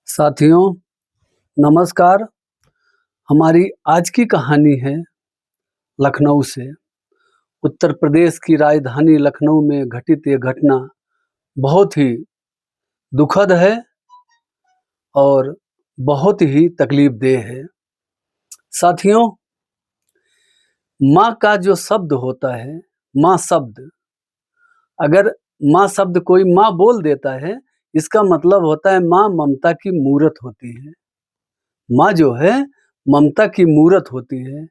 साथियों नमस्कार। हमारी आज की कहानी है लखनऊ से। उत्तर प्रदेश की राजधानी लखनऊ में घटित ये घटना बहुत ही दुखद है और बहुत ही तकलीफदेह है। साथियों, माँ का जो शब्द होता है, माँ शब्द, अगर माँ शब्द कोई माँ बोल देता है, इसका मतलब होता है माँ ममता की मूरत होती है। माँ जो है ममता की मूरत होती है।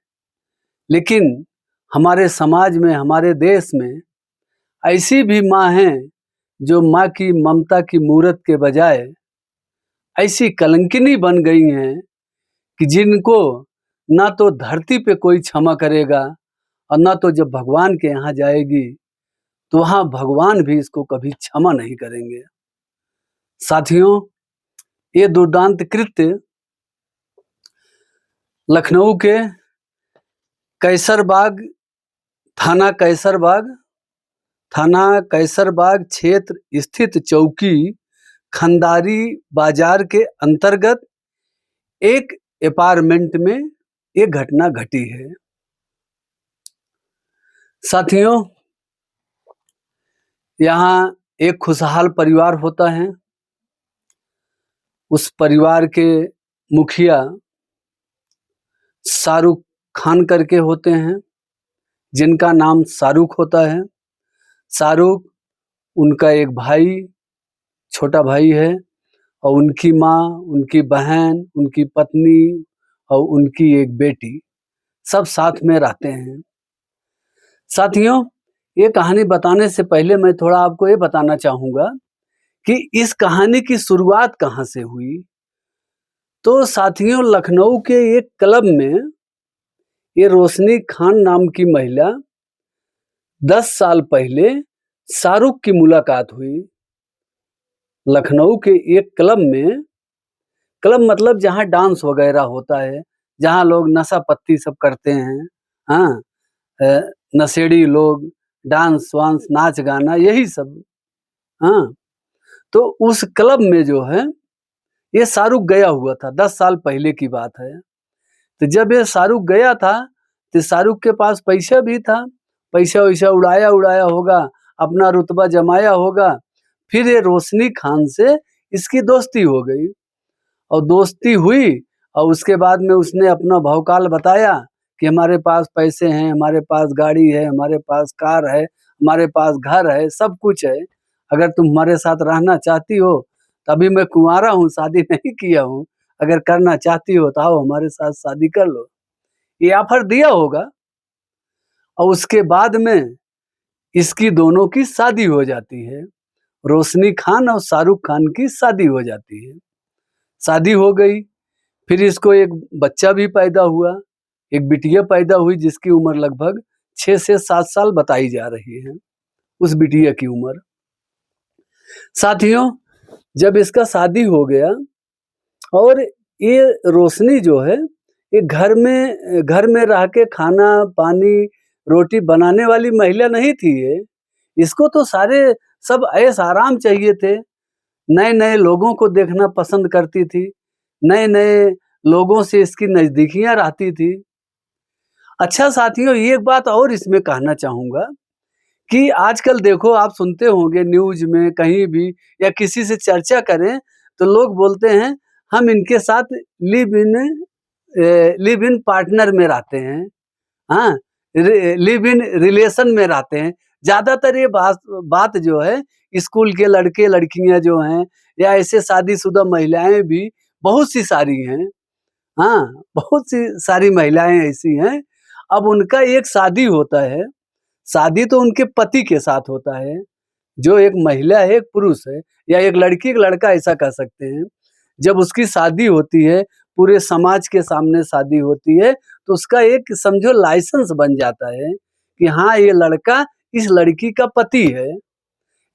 लेकिन हमारे समाज में, हमारे देश में ऐसी भी माँ हैं जो माँ की ममता की मूरत के बजाय ऐसी कलंकिनी बन गई हैं कि जिनको ना तो धरती पे कोई क्षमा करेगा और ना तो जब भगवान के यहाँ जाएगी तो वहाँ भगवान भी इसको कभी क्षमा नहीं करेंगे। साथियों, ये दुर्दांत कृत्य लखनऊ के कैसरबाग थाना कैसरबाग क्षेत्र स्थित चौकी खंदारी बाजार के अंतर्गत एक अपार्टमेंट में ये घटना घटी है। साथियों, यहाँ एक खुशहाल परिवार होता है। उस परिवार के मुखिया शाहरुख खान करके होते हैं, जिनका नाम शाहरुख होता है। शाहरुख, उनका एक भाई, छोटा भाई है और उनकी माँ, उनकी बहन, उनकी पत्नी और उनकी एक बेटी, सब साथ में रहते हैं। साथियों, ये कहानी बताने से पहले मैं थोड़ा आपको ये बताना चाहूँगा कि इस कहानी की शुरुआत कहाँ से हुई। तो साथियों, लखनऊ के एक क्लब में ये रोशनी खान नाम की महिला 10 साल पहले शाहरुख की मुलाकात हुई। लखनऊ के एक क्लब में, क्लब मतलब जहाँ डांस वगैरह होता है, जहाँ लोग नशा पत्ती सब करते हैं, हाँ, नशेड़ी लोग डांस वांस नाच गाना यही सब, हाँ। तो उस क्लब में जो है ये शाहरुख गया हुआ था, 10 साल पहले की बात है। तो जब ये शाहरुख गया था तो शाहरुख के पास पैसा भी था, पैसा वैसा उड़ाया होगा, अपना रुतबा जमाया होगा। फिर ये रोशनी खान से इसकी दोस्ती हो गई और दोस्ती हुई और उसके बाद में उसने अपना भौकाल बताया कि हमारे पास पैसे हैं, हमारे पास गाड़ी है, हमारे पास कार है, हमारे पास घर है, सब कुछ है। अगर तुम हमारे साथ रहना चाहती हो तो अभी मैं कुंवारा हूँ, शादी नहीं किया हूँ, अगर करना चाहती हो तो आओ हमारे साथ शादी कर लो, ये ऑफर दिया होगा। और उसके बाद में इसकी दोनों की शादी हो जाती है। रोशनी खान और शाहरुख खान की शादी हो जाती है। शादी हो गई, फिर इसको एक बच्चा भी पैदा हुआ, एक बिटिया पैदा हुई जिसकी उम्र लगभग 6 से 7 साल बताई जा रही है, उस बिटिया की उम्र। साथियों, जब इसका शादी हो गया और ये रोशनी जो है ये घर में रह के खाना पानी रोटी बनाने वाली महिला नहीं थी ये। इसको तो सारे सब ऐश आराम चाहिए थे। नए नए लोगों को देखना पसंद करती थी, नए नए लोगों से इसकी नजदीकियां रहती थी। अच्छा साथियों, ये एक बात और इसमें कहना चाहूंगा कि आजकल देखो, आप सुनते होंगे न्यूज में कहीं भी या किसी से चर्चा करें तो लोग बोलते हैं हम इनके साथ लिव इन पार्टनर में रहते हैं, हाँ, लिव इन रिलेशन में रहते हैं। ज्यादातर ये बात जो है स्कूल के लड़के लड़कियां जो हैं या ऐसे शादीशुदा महिलाएं भी बहुत सी सारी हैं, हाँ, बहुत सी सारी महिलाएं ऐसी हैं। अब उनका एक शादी होता है, शादी तो उनके पति के साथ होता है, जो एक महिला है, एक पुरुष है, या एक लड़की एक लड़का ऐसा कह सकते हैं। जब उसकी शादी होती है, पूरे समाज के सामने शादी होती है, तो उसका एक समझो लाइसेंस बन जाता है कि हाँ, ये लड़का इस लड़की का पति है।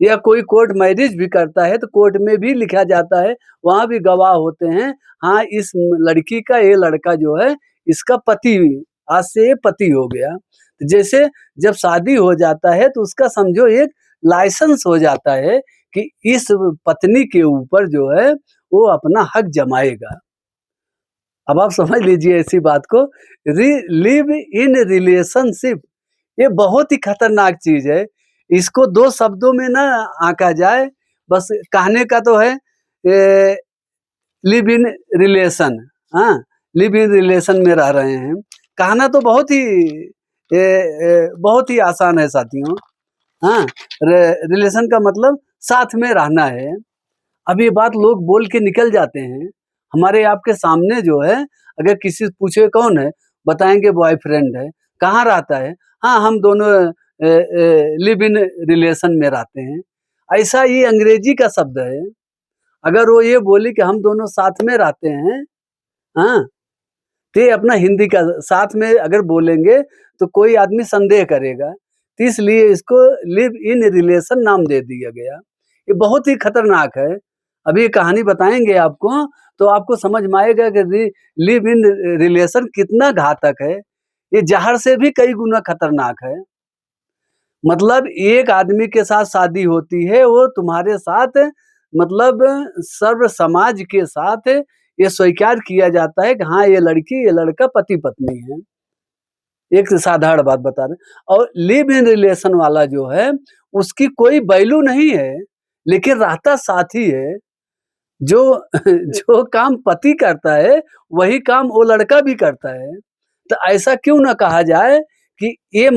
या कोई कोर्ट मैरिज भी करता है तो कोर्ट में भी लिखा जाता है, वहाँ भी गवाह होते हैं, हाँ, इस लड़की का ये लड़का जो है इसका पति, आज से ये पति हो गया। जैसे जब शादी हो जाता है तो उसका समझो एक लाइसेंस हो जाता है कि इस पत्नी के ऊपर जो है वो अपना हक जमाएगा। अब आप समझ लीजिए ऐसी बात को, लिव इन रिलेशनशिप, ये बहुत ही खतरनाक चीज है। इसको दो शब्दों में ना आंका जाए, बस कहने का तो है लिव इन रिलेशन, हाँ, लिव इन रिलेशन में रह रहे हैं। कहना तो बहुत ही आसान है साथियों, हाँ। रिलेशन का मतलब साथ में रहना है। अब ये बात लोग बोल के निकल जाते हैं, हमारे आपके सामने जो है, अगर किसी से पूछे कौन है, बताएंगे बॉयफ्रेंड है। कहाँ रहता है? हाँ, हम दोनों लिव इन रिलेशन में रहते हैं। ऐसा ये अंग्रेजी का शब्द है। अगर वो ये बोली कि हम दोनों साथ में रहते हैं, हाँ, तो ये अपना हिंदी का साथ में अगर बोलेंगे तो कोई आदमी संदेह करेगा, तो इसलिए इसको लिव इन रिलेशन नाम दे दिया गया। ये बहुत ही खतरनाक है। अभी ये कहानी बताएंगे आपको तो आपको समझ में आएगा कि लिव इन रिलेशन कितना घातक है। ये जहर से भी कई गुना खतरनाक है। मतलब एक आदमी के साथ शादी होती है, वो तुम्हारे साथ, मतलब सर्व समाज के साथ ये स्वीकार किया जाता है कि हाँ, ये लड़की ये लड़का पति पत्नी है। एक साधारण बात बता रहे। और लिव इन रिलेशन वाला जो है, उसकी कोई वैल्यू नहीं है, लेकिन रहता साथी है। जो जो काम पति करता है वही काम वो लड़का भी करता है। तो ऐसा क्यों ना कहा जाए कि ये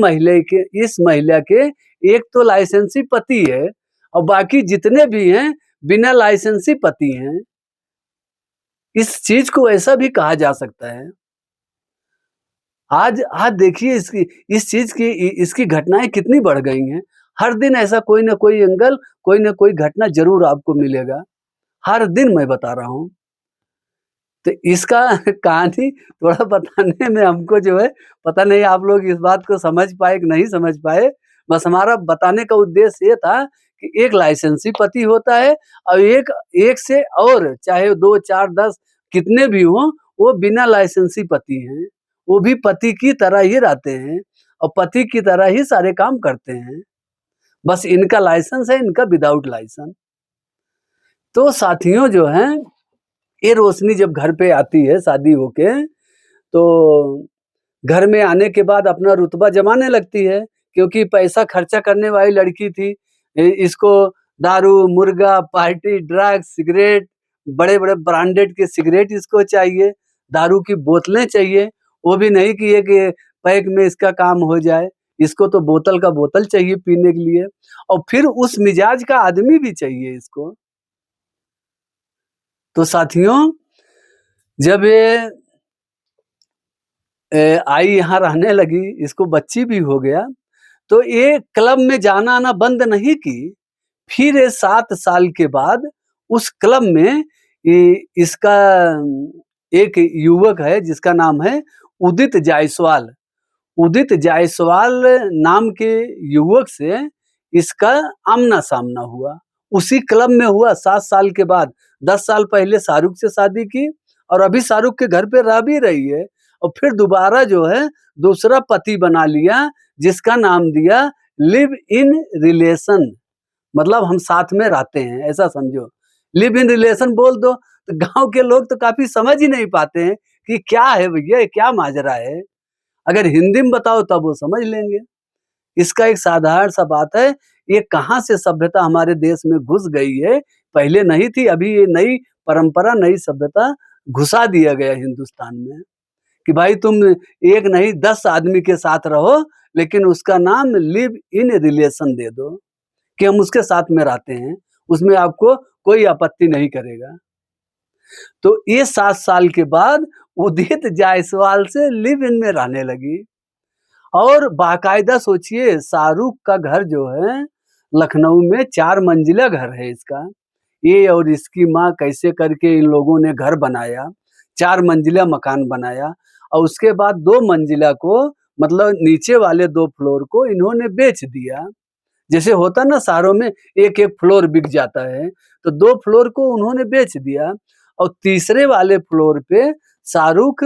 इस महिला के एक तो लाइसेंसी पति है और बाकी जितने भी हैं बिना लाइसेंसी पति हैं। इस चीज को ऐसा भी कहा जा सकता है। आज आज देखिए इस चीज की इसकी घटनाएं कितनी बढ़ गई हैं। हर दिन ऐसा कोई ना कोई एंगल, कोई ना कोई घटना जरूर आपको मिलेगा। हर दिन मैं बता रहा हूँ। तो इसका कहानी थोड़ा बताने में हमको जो है, पता नहीं आप लोग इस बात को समझ पाए कि नहीं समझ पाए। बस हमारा बताने का उद्देश्य ये था कि एक लाइसेंसी पति होता है और एक से और चाहे 2, 4, 10 कितने भी हों, वो बिना लाइसेंसी पति हैं। वो भी पति की तरह ही रहते हैं और पति की तरह ही सारे काम करते हैं। बस इनका लाइसेंस है, इनका विदाउट लाइसेंस। तो साथियों जो हैं, ये रोशनी जब घर पे आती है शादी होके, तो घर में आने के बाद अपना रुतबा जमाने लगती है, क्योंकि पैसा खर्चा करने वाली लड़की थी। इसको दारू, मुर्गा, पार्टी, ड्रग्स, सिगरेट, बड़े-बड़े ब्रांडेड के सिगरेट इसको चाहिए, दारू की बोतलें चाहिए। वो भी नहीं कि एक पैक में इसका काम हो जाए, इसको तो बोतल का बोतल चाहिए पीने के लिए, और फिर उस मिजाज का आदमी भी चाहिए इसको। तो साथियों, जब ये आई यहाँ रहने लगी, इसको बच्ची भी हो गया, तो ये क्लब में जाना आना बंद नहीं की। फिर ये 7 साल के बाद उस क्लब में इसका एक युवक है जिसका नाम है उदित जायसवाल। उदित जायसवाल नाम के युवक से इसका आमना-सामना हुआ। उसी क्लब में हुआ 7 साल के बाद। 10 साल पहले शाहरुख से शादी की और अभी शाहरुख के घर पे रह भी रही है, और फिर दोबारा जो है दूसरा पति बना लिया, जिसका नाम दिया लिव इन रिलेशन। मतलब हम साथ में रहते हैं, ऐसा समझो। लिव इन रिलेशन बोल दो तो गाँव के लोग तो काफ़ी समझ ही नहीं पाते हैं कि क्या है भैया, ये क्या माजरा है? अगर हिंदी में बताओ तब वो समझ लेंगे। इसका एक साधारण सा बात है, ये कहाँ से सभ्यता हमारे देश में घुस गई है, पहले नहीं थी, अभी ये नई परंपरा, नई सभ्यता घुसा दिया गया हिंदुस्तान में, कि भाई तुम एक नहीं 10 आदमी के साथ रहो, लेकिन उसका नाम लिव इन रिलेशन दे दो, कि हम उसके साथ में रहते हैं, उसमें आपको कोई आपत्ति नहीं करेगा। तो ये 7 साल के बाद उदित जायसवाल से लिव इन में रहने लगी। और बाकायदा सोचिए, शाहरुख का घर जो है लखनऊ में 4 मंजिला घर है इसका। ये और इसकी माँ कैसे करके इन लोगों ने घर बनाया, 4 मंजिला मकान बनाया, और उसके बाद 2 मंजिला को, मतलब नीचे वाले 2 फ्लोर को इन्होंने बेच दिया। जैसे होता ना शहरों में, एक-एक फ्लोर बिक जाता है, तो 2 फ्लोर को उन्होंने बेच दिया, और तीसरे वाले फ्लोर पे शाहरुख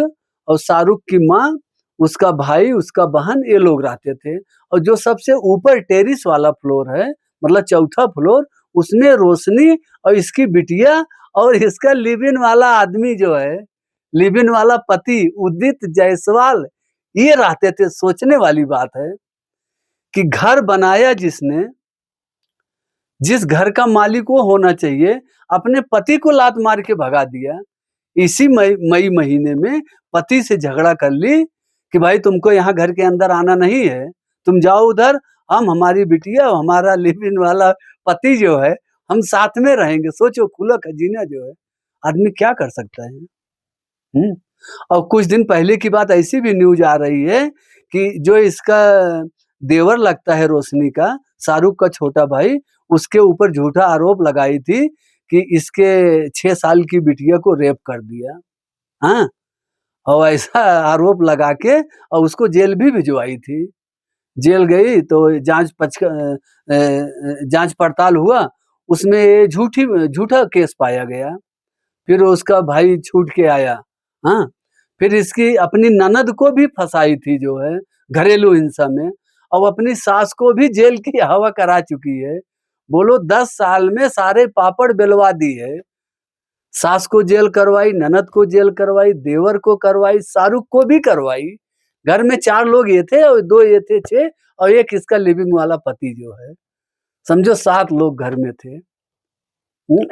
और शाहरुख की माँ, उसका भाई, उसका बहन, ये लोग रहते थे। और जो सबसे ऊपर टेरेस वाला फ्लोर है, मतलब चौथा फ्लोर, उसमें रोशनी और इसकी बिटिया और इसका लिव इन वाला आदमी जो है, लिव इन वाला पति उदित जायसवाल, ये रहते थे। सोचने वाली बात है कि घर बनाया जिसने, जिस घर का मालिक वो होना चाहिए, अपने पति को लात मार के भगा दिया। इसी मई महीने में पति से झगड़ा कर ली कि भाई तुमको यहाँ घर के अंदर आना नहीं है, तुम जाओ उधर, हम हमारी बिटिया और हमारा लिव इन वाला पति जो है हम साथ में रहेंगे। सोचो खुला खजीना जो है, आदमी क्या कर सकता है। और कुछ दिन पहले की बात ऐसी भी न्यूज आ रही है कि जो इसका देवर लगता है रोशनी का, शाहरुख का छोटा भाई, उसके ऊपर झूठा आरोप लगाई थी कि इसके 6 साल की बिटिया को रेप कर दिया। हाँ, और ऐसा आरोप लगा के और उसको जेल भी भिजवाई थी। जेल गई तो जांच पड़ताल हुआ, उसमें झूठा केस पाया गया। फिर उसका भाई छूट के आया। हाँ, फिर इसकी अपनी ननद को भी फंसाई थी जो है घरेलू हिंसा में, और अपनी सास को भी जेल की हवा करा चुकी है। बोलो 10 साल में सारे पापड़ बेलवा दी है। सास को जेल करवाई, ननद को जेल करवाई, देवर को करवाई, शाहरुख को भी करवाई। घर में 4 लोग ये थे और 2 ये थे 6, और एक इसका लिविंग वाला पति जो है, समझो 7 लोग घर में थे।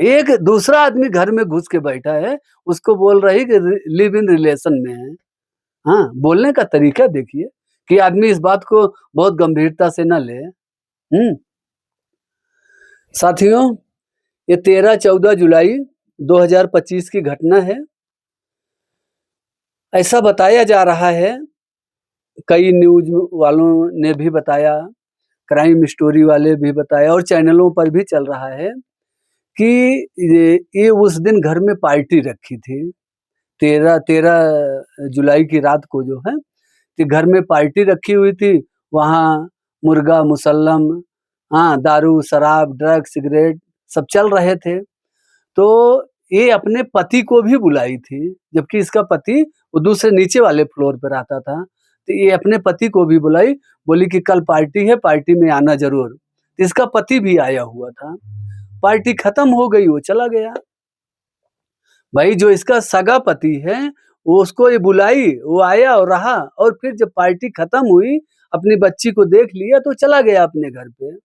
एक दूसरा आदमी घर में घुस के बैठा है, उसको बोल रही कि लिव इन रिलेशन में है। हाँ, बोलने का तरीका देखिए कि आदमी इस बात को बहुत गंभीरता से न ले। साथियों, ये 13-14 जुलाई 2025 की घटना है। ऐसा बताया जा रहा है, कई न्यूज वालों ने भी बताया, क्राइम स्टोरी वाले भी बताया, और चैनलों पर भी चल रहा है कि ये उस दिन घर में पार्टी रखी थी। 13 जुलाई की रात को जो है कि घर में पार्टी रखी हुई थी। वहाँ मुर्गा मुसल्लम, हाँ, दारू शराब ड्रग सिगरेट सब चल रहे थे। तो ये अपने पति को भी बुलाई थी, जबकि इसका पति वो दूसरे नीचे वाले फ्लोर पे रहता था। तो ये अपने पति को भी बुलाई, बोली कि कल पार्टी है, पार्टी में आना जरूर। तो इसका पति भी आया हुआ था। पार्टी खत्म हो गई, वो चला गया। भाई जो इसका सगा पति है, वो उसको ये बुलाई, वो आया और रहा, और फिर जब पार्टी खत्म हुई, अपनी बच्ची को देख लिया तो चला गया अपने घर पे।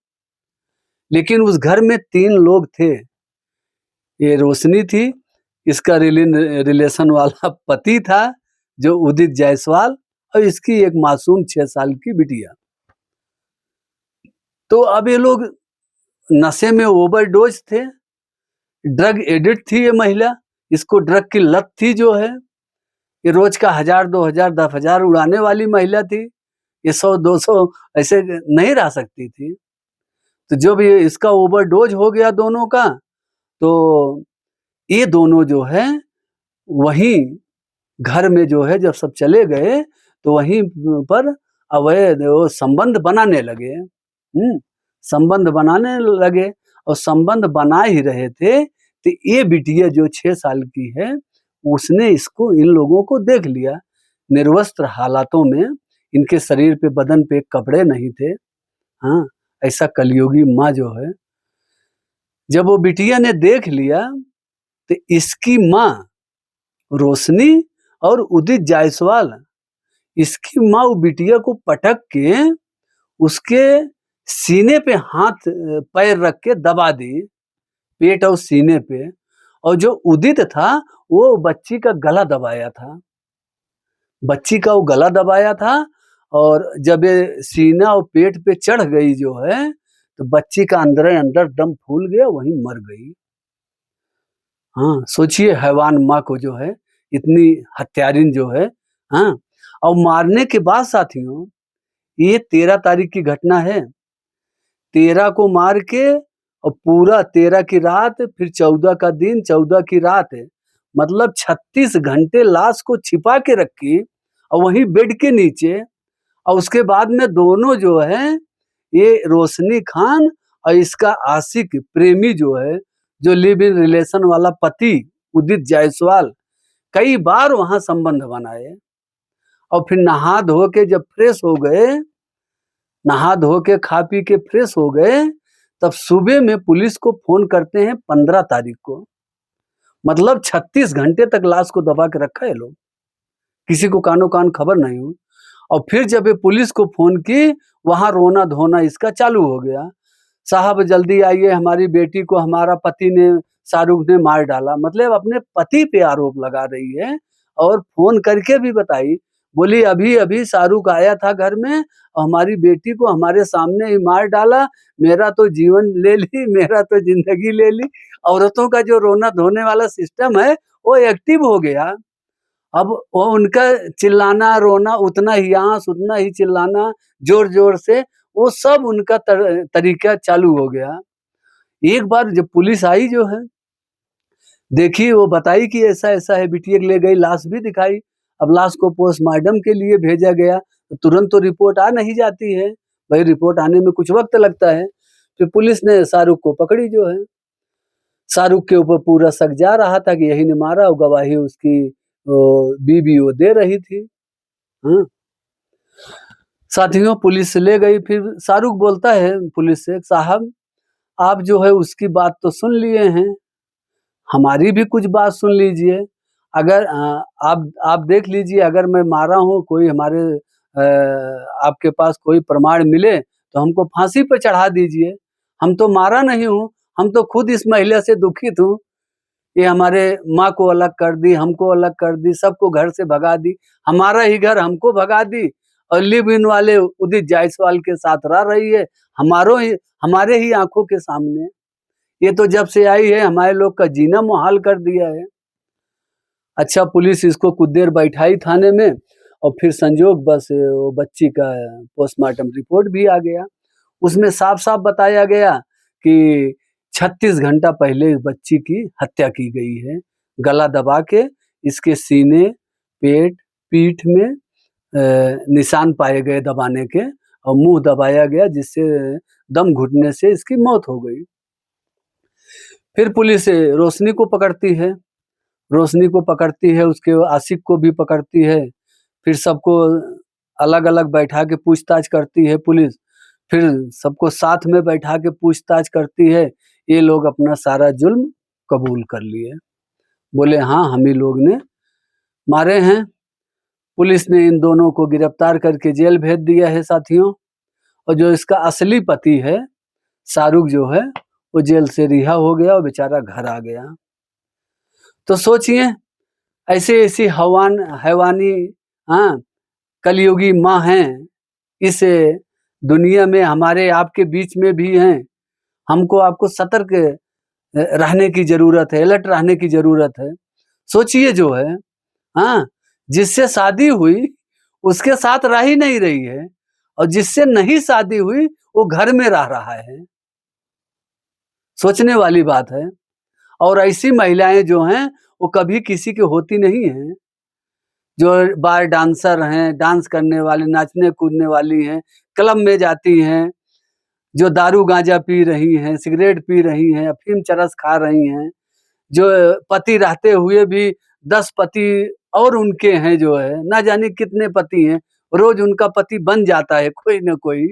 लेकिन उस घर में 3 लोग थे। ये रोशनी थी, इसका रिलेशन वाला पति था जो उदित जायसवाल, और इसकी एक मासूम 6 साल की बिटिया। तो अब ये लोग नशे में ओवरडोज थे, ड्रग एडिक्ट थी ये महिला, इसको ड्रग की लत थी जो है। ये रोज का 1000, 2000, 10,000 उड़ाने वाली महिला थी। ये 100-200 ऐसे नहीं रह सकती थी। तो जब ये इसका ओवरडोज हो गया दोनों का, तो ये दोनों जो है वहीं घर में जो है जब सब चले गए, तो वहीं पर अवैध वो संबंध बनाने लगे। संबंध बनाने लगे, और संबंध बना ही रहे थे तो ये बिटिया जो 6 साल की है, उसने इसको, इन लोगों को देख लिया निर्वस्त्र हालातों में। इनके शरीर पे, बदन पे कपड़े नहीं थे। हाँ, ऐसा कलयुगी माँ जो है, जब वो बिटिया ने देख लिया तो इसकी माँ रोशनी और उदित जायसवाल, इसकी माँ वो बिटिया को पटक के उसके सीने पे हाथ पैर रख के दबा दी, पेट और सीने पे। और जो उदित था वो बच्ची का गला दबाया था, बच्ची का वो गला दबाया था। और जब ये सीना और पेट पे चढ़ गई जो है, तो बच्ची का अंदर दम फूल गया, वहीं मर गई। हाँ, सोचिए हैवान माँ को जो है, इतनी हत्यारिन जो है। हाँ, और मारने के बाद साथियों, ये 13 तारीख की घटना है। 13 को मार के और पूरा 13 की रात, फिर 14 का दिन, 14 की रात, मतलब 36 घंटे लाश को छिपा के रखी, और वहीं बेड के नीचे। और उसके बाद में दोनों जो है, ये रोशनी खान और इसका आशिक प्रेमी जो है, जो लिव इन रिलेशन वाला पति उदित जायसवाल, कई बार वहां संबंध बनाए। और फिर नहा धो के जब फ्रेश हो गए, नहा धो के खा पी के फ्रेश हो गए, तब सुबह में पुलिस को फोन करते हैं 15 तारीख को, मतलब 36 घंटे तक लाश को दबा के रखा है लोग, किसी को कानो कान खबर नहीं हुई। और फिर जब ये पुलिस को फोन की, वहां रोना धोना इसका चालू हो गया, साहब जल्दी आइए, हमारी बेटी को हमारा पति ने, शाहरुख ने मार डाला। मतलब अपने पति पे आरोप लगा रही है और फोन करके भी बताई, बोली अभी अभी शाहरुख आया था घर में और हमारी बेटी को हमारे सामने ही मार डाला, मेरा तो जीवन ले ली, मेरा तो जिंदगी ले ली। औरतों का जो रोना धोने वाला सिस्टम है वो एक्टिव हो गया। अब वो उनका चिल्लाना रोना, उतना ही आँस, उतना ही चिल्लाना जोर-जोर से, वो सब उनका तरीका चालू हो गया। एक बार जब पुलिस आई जो है, देखी, वो बताई कि ऐसा-ऐसा है, बिटिया ले गई, लाश भी दिखाई। अब लाश को पोस्टमार्टम के लिए भेजा गया, तो तुरंत तो रिपोर्ट आ नहीं जाती है, भाई रिपोर्ट आने में कुछ वक़्त लगता है। फिर पुलिस ने शाहरुख को पकड़ी जो है। शाहरुख के ऊपर पूरा शक जा रहा था कि यही ने मारा, और गवाही उसकी बीवी वो दे रही थी। हाँ। साथियों, पुलिस ले गई, फिर शाहरुख बोलता है पुलिस से, साहब आप जो है उसकी बात तो सुन लिए हैं, हमारी भी कुछ बात सुन लीजिए। अगर आप देख लीजिए, अगर मैं मारा हूँ, कोई हमारे आपके पास कोई प्रमाण मिले तो हमको फांसी पे चढ़ा दीजिए। हम तो मारा नहीं हूँ, हम तो खुद इस महिला से दुखित हूँ। ये हमारे माँ को अलग कर दी, हमको अलग कर दी, सबको घर से भगा दी, हमारा ही घर हमको भगा दी, और लिव इन वाले उदित जायसवाल के साथ रह रही है, हमारे ही आंखों के सामने। ये तो जब से आई है हमारे लोग का जीना मुहाल कर दिया है। अच्छा, पुलिस इसको कुछ देर बैठाई थाने में, और फिर संजोग बस वो बच्ची का पोस्टमार्टम रिपोर्ट भी आ गया। उसमें साफ-साफ बताया गया कि 36 घंटा पहले इस बच्ची की हत्या की गई है। गला दबा के इसके सीने, पेट, पीठ में निशान पाए गए दबाने के, और मुँह दबाया गया, जिससे दम घुटने से इसकी मौत हो गई। फिर पुलिस रोशनी को पकड़ती है, उसके आशिक को भी पकड़ती है, फिर सबको अलग-अलग बैठा के पूछताछ करती है पुलिस, फिर सबको साथ में बैठा के पूछताछ करती है। ये लोग अपना सारा जुल्म कबूल कर लिए, बोले हाँ, हम ही लोग ने मारे हैं। पुलिस ने इन दोनों को गिरफ्तार करके जेल भेज दिया है साथियों, और जो इसका असली पति है शाहरुख जो है, वो जेल से रिहा हो गया और बेचारा घर आ गया। तो सोचिए, ऐसी-ऐसी हैवानी, हाँ, कलयुगी माँ हैं इस दुनिया में, हमारे आपके बीच में भी हैं। हमको आपको सतर्क रहने की ज़रूरत है, अलर्ट रहने की ज़रूरत है। सोचिए जो है, हाँ, जिससे शादी हुई उसके साथ रह ही नहीं रही है, और जिससे नहीं शादी हुई वो घर में रह रहा है। सोचने वाली बात है। और ऐसी महिलाएं जो हैं वो कभी किसी की होती नहीं हैं, जो बार डांसर हैं, डांस करने वाली, नाचने कूदने वाली हैं, क्लब में जाती हैं, जो दारू गांजा पी रही हैं, सिगरेट पी रही हैं, अफीम चरस खा रही हैं, जो पति रहते हुए भी 10 पति और उनके हैं, जो है ना जाने कितने पति हैं, रोज उनका पति बन जाता है कोई न कोई।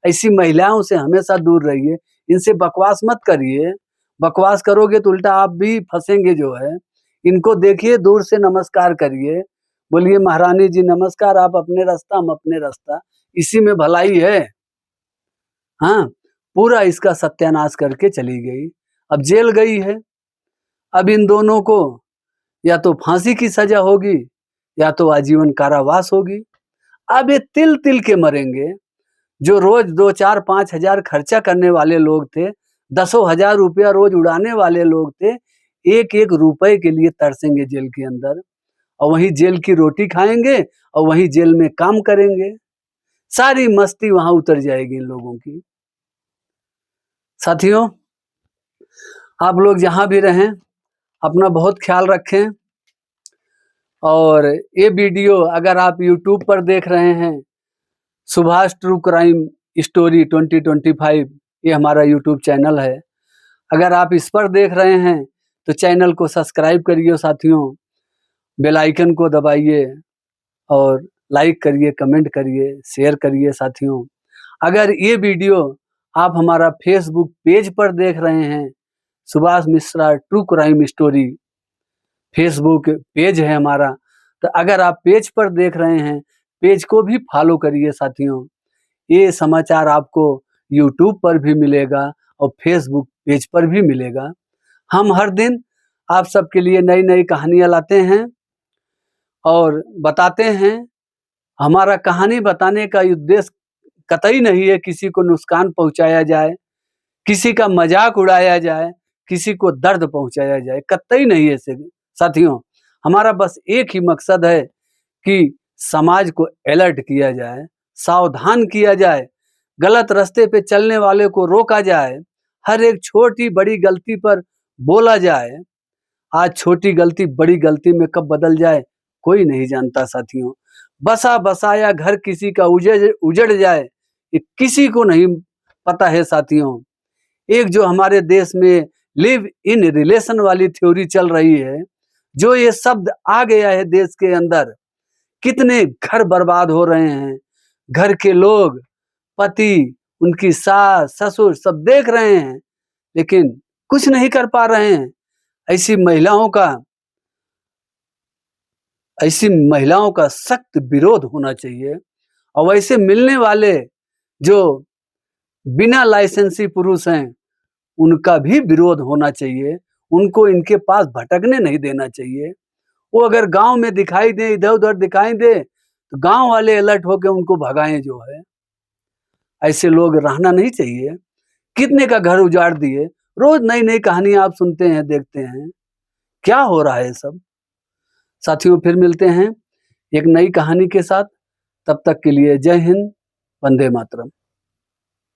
ऐसी महिलाओं से हमेशा दूर रहिए, इनसे बकवास मत करिए। बकवास करोगे तो उल्टा आप भी फंसेंगे जो है। इनको देखिए, दूर से नमस्कार करिए, बोलिए महारानी जी नमस्कार, आप अपने रास्ता हम अपने रास्ता, इसी में भलाई है। हाँ, पूरा इसका सत्यानाश करके चली गई। अब जेल गई है, अब इन दोनों को या तो फांसी की सजा होगी या तो आजीवन कारावास होगी। अब ये तिल-तिल के मरेंगे। जो रोज 2, 4, 5 हजार खर्चा करने वाले लोग थे, दसों हजार रुपया रोज उड़ाने वाले लोग थे, एक-एक रुपए के लिए तरसेंगे जेल के अंदर, और वहीं जेल की रोटी खाएंगे और वहीं जेल में काम करेंगे। सारी मस्ती वहां उतर जाएगी इन लोगों की। साथियों, आप लोग जहां भी रहें, अपना बहुत ख्याल रखें। और ये वीडियो अगर आप यूट्यूब पर देख रहे हैं, सुभाष ट्रू क्राइम स्टोरी 2025, ये हमारा यूट्यूब चैनल है। अगर आप इस पर देख रहे हैं तो चैनल को सब्सक्राइब करिए साथियों, बेल आइकन को दबाइए और लाइक करिए, कमेंट करिए, शेयर करिए साथियों। अगर ये वीडियो आप हमारा फेसबुक पेज पर देख रहे हैं, Subhash Mishra true crime story Facebook page है हमारा। तो अगर आप पेज पर देख रहे हैं, पेज को भी फॉलो करिए साथियों। ये समाचार आपको यूट्यूब पर भी मिलेगा और फेसबुक पेज पर भी मिलेगा। हम हर दिन आप सबके लिए नई नई कहानियां लाते हैं और बताते हैं। हमारा कहानी बताने का उद्देश्य कतई नहीं है किसी को नुकसान पहुंचाया जाए, किसी का मजाक उड़ाया जाए, किसी को दर्द पहुंचाया जाए, कतई नहीं है साथियों। हमारा बस एक ही मकसद है कि समाज को अलर्ट किया जाए, सावधान किया जाए, गलत रास्ते पे चलने वाले को रोका जाए, हर एक छोटी बड़ी गलती पर बोला जाए। आज छोटी गलती बड़ी गलती में कब बदल जाए कोई नहीं जानता साथियों। बसा बसाया घर किसी का उजड़ जाए ये किसी को नहीं पता है साथियों। एक जो हमारे देश में लिव इन रिलेशन वाली थ्योरी चल रही है, जो ये शब्द आ गया है देश के अंदर, कितने घर बर्बाद हो रहे हैं। घर के लोग, पति, उनकी सास ससुर सब देख रहे हैं लेकिन कुछ नहीं कर पा रहे हैं। ऐसी महिलाओं का सख्त विरोध होना चाहिए और वैसे मिलने वाले जो बिना लाइसेंसी पुरुष हैं उनका भी विरोध होना चाहिए। उनको इनके पास भटकने नहीं देना चाहिए। वो अगर गांव में दिखाई दे, इधर उधर दिखाई दे तो गांव वाले अलर्ट होकर उनको भगाएं। जो है ऐसे लोग रहना नहीं चाहिए। कितने का घर उजाड़ दिए। रोज नई नई कहानियां आप सुनते हैं, देखते हैं, क्या हो रहा है सब। साथियों फिर मिलते हैं एक नई कहानी के साथ। तब तक के लिए जय हिंद, वंदे मातरम।